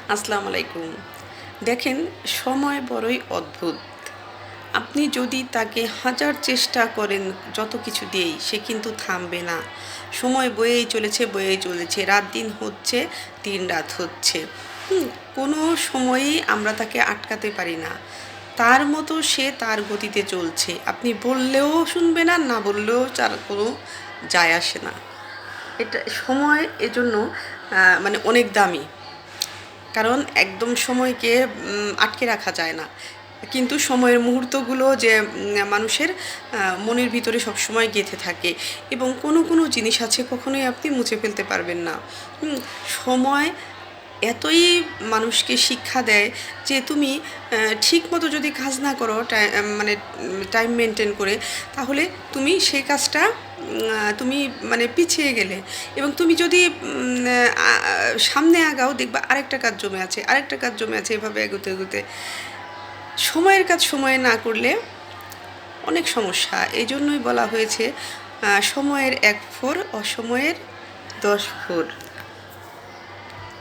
আসসালামু আলাইকুম। দেখেন, সময় বড়ই অদ্ভুত। আপনি যদি তাকে হাজার চেষ্টা করেন যত কিছু দিয়েই, সে কিন্তু থামবে না। সময় বয়েই চলেছে, বয়েই চলেছে। রাত-দিন হচ্ছে, দিন-রাত হচ্ছে। হুম? কোনো সময়েই আমরা তাকে আটকাতে পারি না। তার মতো সে তার গতিতে চলছে। আপনি বললেও শুনবে না, না বললেও তার কোনো যায় আসে না। এটা সময় এজন্য মানে অনেক দামি। কারণ একদম সময়কে আটকে রাখা যায় না। কিন্তু সময়ের মুহূর্তগুলো যে মানুষের মনের ভিতরে সবসময় গেঁথে থাকে এবং কোনো জিনিস আছে কখনোই আপনি মুছে ফেলতে পারবেন না। হুম? সময় এতই মানুষকে শিক্ষা দেয় যে তুমি ঠিকমতো যদি কাজ না করো মানে টাইম মেইনটেইন করে, তাহলে তুমি সেই কাজটা তুমি মানে পিছিয়ে গেলে এবং তুমি যদি সামনে আগাও দেখবা আরেকটা কাজ জমে আছে, আরেকটা কাজ জমে আছে, এভাবে এগোতে সময়ের কাজ সময়ে না করলে অনেক সমস্যা। এইজন্যই বলা হয়েছে সময়ের ১ ফোর, অসময়ের ১০ ফোর।